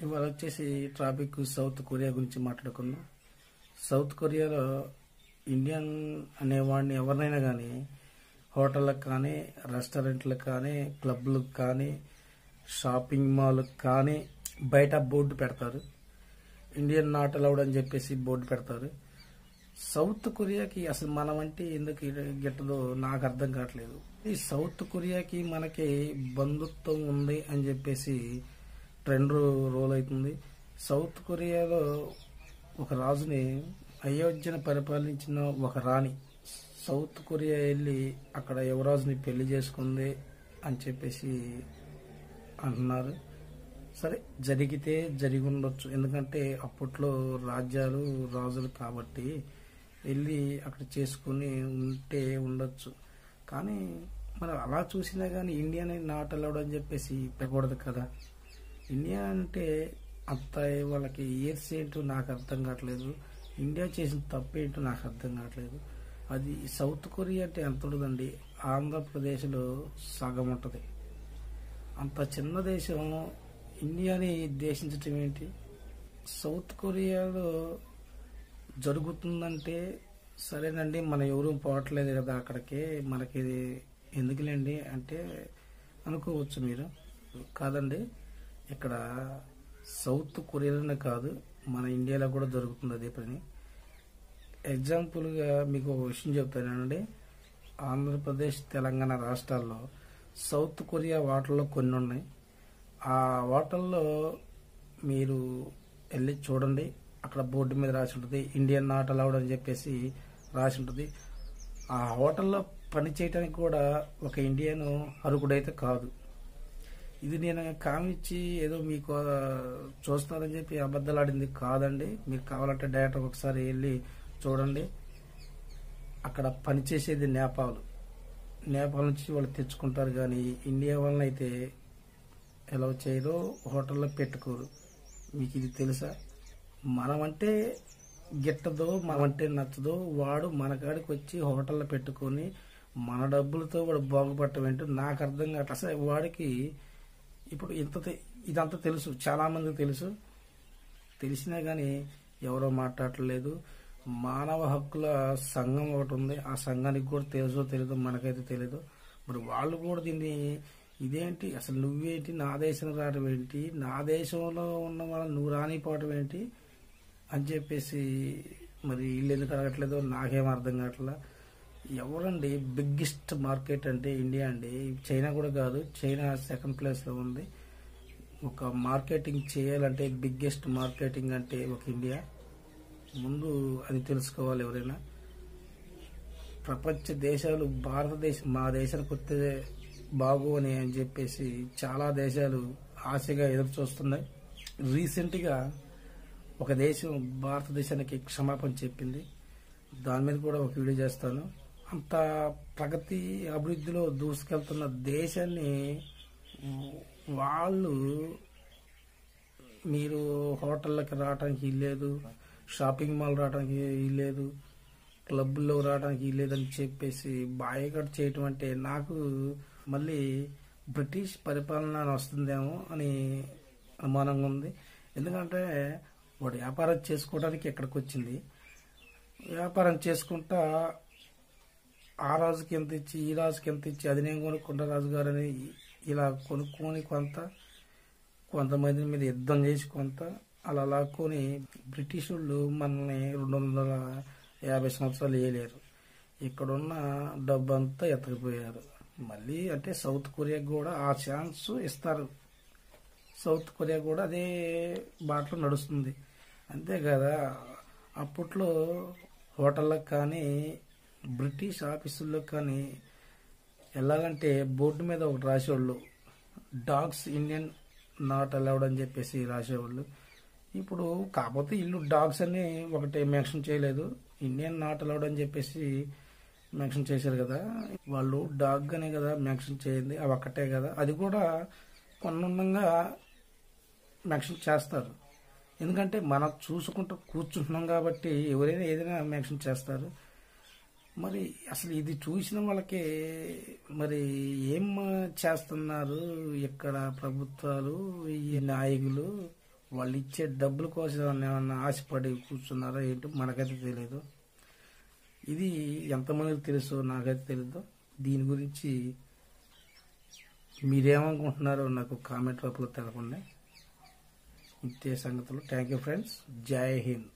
ఇవాళ వచ్చేసి traffic south Korea గురించి మాట్లాడుకుందాం. సౌత్ కొరియాలో ఇండియన్ అనేవాడిని ఎవరినైనా కానీ హోటళ్ళకు కానీ రెస్టారెంట్లకు కానీ క్లబ్లకు కానీ షాపింగ్ మాల్కి కానీ బయట బోర్డు పెడతారు. ఇండియన్ నాట్ అలౌడ్ అని చెప్పేసి బోర్డు పెడతారు. సౌత్ కొరియాకి అసలు మనం అంటే ఎందుకు గిట్టదో నాకు అర్థం కావట్లేదు. ఈ సౌత్ కొరియాకి మనకి బంధుత్వం ఉంది అని చెప్పేసి ట్రెండ్ రోల్ అవుతుంది. సౌత్ కొరియాలో ఒక రాజుని అయోధ్యను పరిపాలించిన ఒక రాణి సౌత్ కొరియా వెళ్ళి అక్కడ యువరాజుని పెళ్లి చేసుకుంది అని చెప్పేసి అంటున్నారు. సరే, జరిగితే జరిగి ఉండొచ్చు, ఎందుకంటే అప్పట్లో రాజ్యాలు రాజులు కాబట్టి వెళ్ళి అక్కడ చేసుకుని ఉంటే ఉండొచ్చు. కానీ మనం అలా చూసినా కానీ ఇండియాని నాట్ అలౌడ్ అని చెప్పేసి పెట్టకూడదు కదా. ఇండియా అంటే అంత వాళ్ళకి ఇయర్స్ ఏంటో నాకు అర్థం కావట్లేదు. ఇండియా చేసిన తప్పేంటో నాకు అర్థం కావట్లేదు. అది సౌత్ కొరియా అంటే ఎంత ఉంటుందండి, ఆంధ్రప్రదేశ్లో సగం ఉంటుంది. అంత చిన్న దేశం ఇండియాని దేశించటం ఏంటి? సౌత్ కొరియాలో జరుగుతుందంటే సరేనండి, మనం ఎవరూ పోవట్లేదు కదా అక్కడికి, మనకి ఎందుకులేండి అంటే అనుకోవచ్చు మీరు. కాదండి, ఇక్కడ సౌత్ కొరియాలోనే కాదు, మన ఇండియాలో కూడా జరుగుతుంది అదే పని. ఎగ్జాంపుల్గా మీకు ఒక విషయం చెప్తానండి. ఆంధ్రప్రదేశ్ తెలంగాణ రాష్ట్రాల్లో సౌత్ కొరియా హోటల్లో కొన్ని ఉన్నాయి. ఆ హోటల్లో మీరు వెళ్ళి చూడండి, అక్కడ బోర్డు మీద రాసి ఉంటుంది ఇండియన్ నాట్ అలౌడ్ అని చెప్పేసి రాసి ఉంటుంది. ఆ హోటల్లో పని చేయడానికి కూడా ఒక ఇండియన్ అర్హుడైతే కాదు. ఇది నేను కామిచ్చి ఏదో మీకు చూస్తారని చెప్పి అబద్ధాలు ఆడింది కాదండి. మీకు కావాలంటే డైరెక్ట్ ఒకసారి వెళ్ళి చూడండి. అక్కడ పనిచేసేది నేపాల్ నుంచి వాళ్ళు తెచ్చుకుంటారు, కానీ ఇండియా వలన అయితే ఎలా చేయరో హోటల్లో పెట్టుకోరు. మీకు ఇది తెలుసా? మనమంటే గిట్టదో, మనమంటే నచ్చదో, వాడు మన కాడికి వచ్చి హోటల్లో పెట్టుకొని మన డబ్బులతో వాడు బాగుపడటం ఏంటో నాకు అర్థం కావట్లేదు. అసలు వాడికి ఇప్పుడు ఇదంతా తెలుసు, చాలా మందికి తెలుసు. తెలిసినా కానీ ఎవరో మాట్లాడలేదు. మానవ హక్కుల సంఘం ఒకటి ఉంది, ఆ సంఘానికి కూడా తెలుసో తెలీదో మనకైతే తెలీదు. మరి వాళ్ళు కూడా దీన్ని ఇదేంటి అసలు నువ్వేంటి నా దేశం రావడం ఏంటి, నా దేశంలో ఉన్న వాళ్ళని నువ్వు రానిపోవడం ఏంటి అని చెప్పేసి మరి వీళ్ళు ఎందుకు అడగట్లేదో నాకేం అర్థం కావట్లా. ఎవరండి బిగ్గెస్ట్ మార్కెట్ అంటే ఇండియా అండి, చైనా కూడా కాదు. చైనా సెకండ్ ప్లేస్లో ఉంది. ఒక మార్కెటింగ్ చేయాలంటే బిగ్గెస్ట్ మార్కెటింగ్ అంటే ఒక ఇండియా. ముందు అది తెలుసుకోవాలి ఎవరైనా. ప్రపంచ దేశాలు భారతదేశం మా దేశానికి వస్తే బాగు అని చెప్పేసి చాలా దేశాలు ఆశగా ఎదురు చూస్తున్నాయి. రీసెంట్గా ఒక దేశం భారతదేశానికి క్షమాపణ చెప్పింది. దాని మీద కూడా ఒక వీడియో చేస్తాను. అంత ప్రగతి అభివృద్ధిలో దూసుకెళ్తున్న దేశాన్ని వాళ్ళు మీరు హోటళ్ళకి రావడానికి లేదు, షాపింగ్ మాల్ రావడానికి లేదు, క్లబ్లో రావడానికి లేదని చెప్పేసి బాయ్కాట్ చేయటం అంటే నాకు మళ్ళీ బ్రిటిష్ పరిపాలన వస్తుందేమో అని అనుమానంగా ఉంది. ఎందుకంటే వాడు వ్యాపారం చేసుకోవడానికి ఎక్కడికి వచ్చింది, వ్యాపారం చేసుకుంటా ఆ రాజుకి ఎంత ఇచ్చి ఈ రాజుకి ఎంత ఇచ్చి అది నేను కొనుక్కుంటా రాజుగారు అని ఇలా కొనుక్కొని కొంతమంది మీద యుద్ధం చేసి అలా లాక్కొని బ్రిటిష్ వాళ్ళు మనల్ని 250 సంవత్సరాలు వేయలేరు. ఇక్కడున్న డబ్బు అంతా ఎత్తకపోయారు. మళ్ళీ అంటే సౌత్ కొరియాకి కూడా ఆ ఛాన్స్ ఇస్తారు. సౌత్ కొరియా కూడా అదే బాటలో నడుస్తుంది, అంతే కదా. అప్పట్లో హోటళ్ళకి కానీ బ్రిటిష్ ఆఫీసుల్లో కానీ వెళ్ళాలంటే బోర్డు మీద ఒకటి రాసేవాళ్ళు, డాగ్స్ ఇండియన్ నాట్ అలౌడ్ అని చెప్పేసి రాసేవాళ్ళు. ఇప్పుడు కాకపోతే ఇల్లు డాగ్స్ అని ఒకటి మెన్షన్ చేయలేదు, ఇండియన్ నాట్ అలౌడ్ అని చెప్పేసి మెన్షన్ చేశారు కదా. వాళ్ళు డాగ్ అనే కదా మెన్షన్ చేయండి, అవి ఒక్కటే కదా. అది కూడా కొన్నంగా మెన్షన్ చేస్తారు, ఎందుకంటే మనం చూసుకుంటూ కూర్చుంటున్నాం కాబట్టి ఎవరైనా ఏదైనా మెన్షన్ చేస్తారు. మరి అసలు ఇది చూసిన వాళ్ళకి మరి ఏం చేస్తున్నారు ఇక్కడ ప్రభుత్వాలు, ఈ నాయకులు? వాళ్ళు ఇచ్చే డబ్బుల కోసం ఏమన్నా ఆశపడి కూర్చున్నారో ఏంటో మనకైతే తెలియదు. ఇది ఎంతమందికి తెలుసో నాకైతే తెలియదు. దీని గురించి మీరేమనుకుంటున్నారో నాకు కామెంట్ రూపంలో తెలపండి. ఇంతే సంగతులు. Thank you friends. జై హింద్.